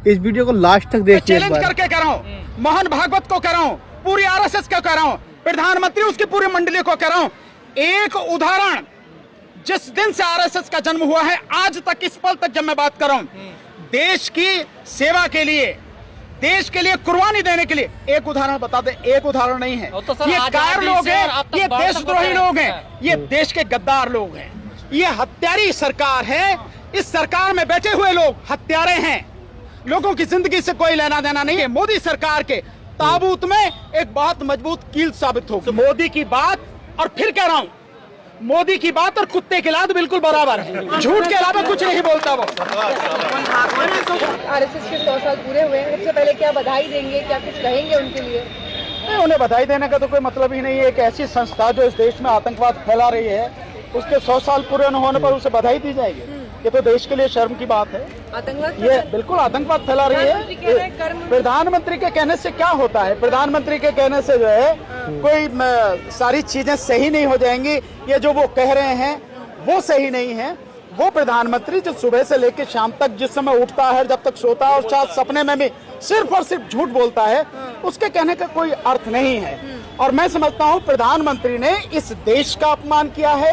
इस वीडियो को लास्ट तक देखिए। चैलेंज करके कह रहा हूँ, मोहन भागवत को कह रहा हूँ, पूरी आरएसएस को कह रहा हूँ, प्रधानमंत्री उसकी पूरी मंडली को कह रहा हूँ, एक उदाहरण जिस दिन से आरएसएस का जन्म हुआ है आज तक, इस पल तक जब मैं बात कर रहा हूँ, देश की सेवा के लिए, देश के लिए कुर्बानी देने के लिए, एक उदाहरण बता दे। एक उदाहरण नहीं है। तो ये कार लोग हैं, ये देशद्रोही लोग हैं, ये देश के गद्दार लोग हैं, ये हत्यारी सरकार है। इस सरकार में बैठे हुए लोग हत्यारे हैं, लोगों की जिंदगी से कोई लेना देना नहीं है। मोदी सरकार के ताबूत में एक बहुत मजबूत कील साबित होगी। मोदी की बात, और फिर कह रहा हूं, मोदी की बात और कुत्ते की लात बिल्कुल बराबर है, झूठ के अलावा कुछ नहीं बोलता वो। आरएसएस के 100 साल पूरे हुए हैं, सबसे पहले क्या बधाई देंगे, क्या कुछ कहेंगे उनके लिए? नहीं, उन्हें बधाई देने का तो कोई मतलब ही नहीं है। एक ऐसी संस्था जो इस देश में आतंकवाद फैला रही है, उसके 100 साल पूरे न होने पर उसे बधाई दी जाएगी? ये तो देश के लिए शर्म की बात है। आतंकवाद, ये बिल्कुल आतंकवाद फैला रही है। प्रधानमंत्री के कहने से क्या होता है? प्रधानमंत्री के कहने से जो है कोई सारी चीजें सही नहीं हो जाएंगी। ये जो वो कह रहे हैं वो सही नहीं है। वो प्रधानमंत्री जो सुबह से लेकर शाम तक जिस समय उठता है, जब तक सोता है और शायद सपने में भी सिर्फ और सिर्फ झूठ बोलता है, उसके कहने का कोई अर्थ नहीं है। और मैं समझता हूँ प्रधानमंत्री ने इस देश का अपमान किया है,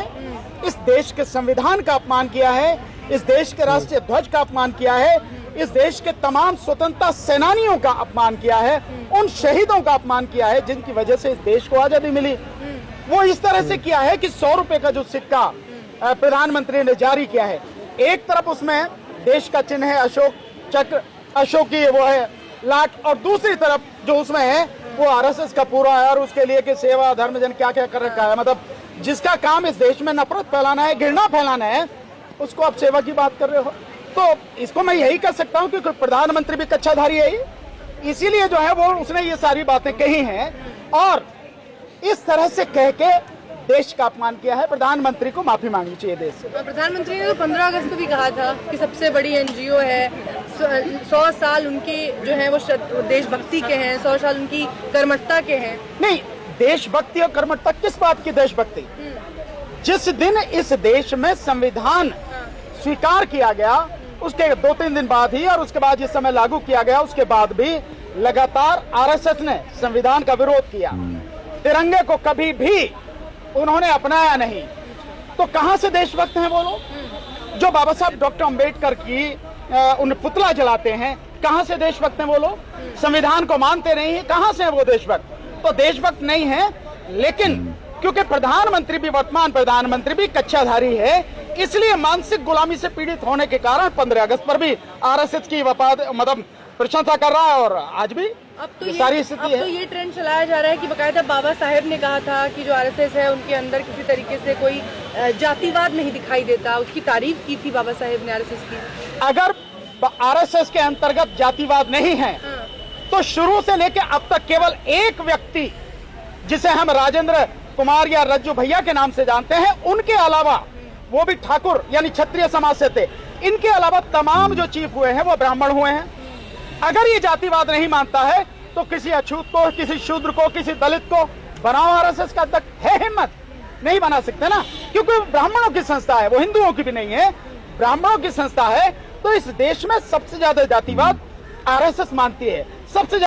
इस देश के संविधान का अपमान किया है, इस देश के राष्ट्रीय ध्वज का अपमान किया है, इस देश के तमाम स्वतंत्रता सेनानियों का अपमान किया है, उन शहीदों का अपमान किया है जिनकी वजह से इस देश को आजादी मिली। वो इस तरह से किया है कि 100 रुपए का जो सिक्का प्रधानमंत्री ने जारी किया है, एक तरफ उसमें देश का चिन्ह है, अशोक चक्र, अशोक की वो है लाट, और दूसरी तरफ जो उसमें है वो आरएसएस का पूरा है, और उसके लिए कि सेवा धर्म जन क्या क्या कर रखा है। मतलब जिसका काम इस देश में नफरत फैलाना है, घृणा फैलाना है, उसको आप सेवा की बात कर रहे हो। तो इसको मैं यही कर सकता हूँ कि प्रधानमंत्री भी कच्छाधारी है, इसीलिए जो है वो उसने ये सारी बातें कही हैं, और इस तरह से कह के देश का अपमान किया है। प्रधानमंत्री को माफी मांगनी चाहिए देश से। प्रधानमंत्री ने तो 15 अगस्त को भी कहा था कि सबसे बड़ी एनजीओ है, 100 साल उनके जो है वो देशभक्ति के हैं, 100 साल उनकी कर्मठता के हैं। नहीं, देशभक्ति और कर्मठता किस बात की देशभक्ति? जिस दिन इस देश में संविधान स्वीकार किया गया उसके 2-3 दिन बाद ही, और उसके बाद जिस समय लागू किया गया उसके बाद भी लगातार आरएसएस ने संविधान का विरोध किया, तिरंगे को कभी भी उन्होंने अपनाया नहीं। तो कहां से देशभक्त हैं वो लोग जो बाबा साहब डॉक्टर अंबेडकर की उन पुतला जलाते हैं? कहां से देशभक्त हैं वो लोग? संविधान को मानते नहीं है, कहां से है वो देशभक्त? तो देशभक्त नहीं है। लेकिन क्योंकि प्रधानमंत्री भी, वर्तमान प्रधानमंत्री भी कच्छाधारी है, इसलिए मानसिक गुलामी से पीड़ित होने के कारण 15 अगस्त पर भी आरएसएस की मतलब प्रशंसा कर रहा है, और आज भी अब तो सारी स्थिति है। तो ये ट्रेंड चलाया जा रहा है कि बकायदा बाबा साहेब ने कहा था कि जो आरएसएस है उनके अंदर किसी तरीके से कोई जातिवाद नहीं दिखाई देता। उसकी तारीफ की थी बाबा साहेब ने आरएसएस की। अगर आरएसएस के अंतर्गत जातिवाद नहीं है तो शुरू से लेकर अब तक केवल एक व्यक्ति जिसे हम राजेंद्र कुमार या रज्जू भैया के नाम से जानते हैं, उनके अलावा, वो भी ठाकुर यानी क्षत्रिय समाज से थे, इनके अलावा तमाम जो चीफ हुए हैं वो ब्राह्मण हुए हैं। अगर ये जातिवाद नहीं मानता है तो किसी अछूत को, किसी शूद्र को, किसी दलित को बनाओ आरएसएस का अध्यक्ष। है हिम्मत? नहीं बना सकते ना, क्योंकि ब्राह्मणों की संस्था है, वो हिंदुओं की भी नहीं है, ब्राह्मणों की संस्था है। तो इस देश में सबसे ज्यादा जातिवाद आरएसएस मानती है, सबसे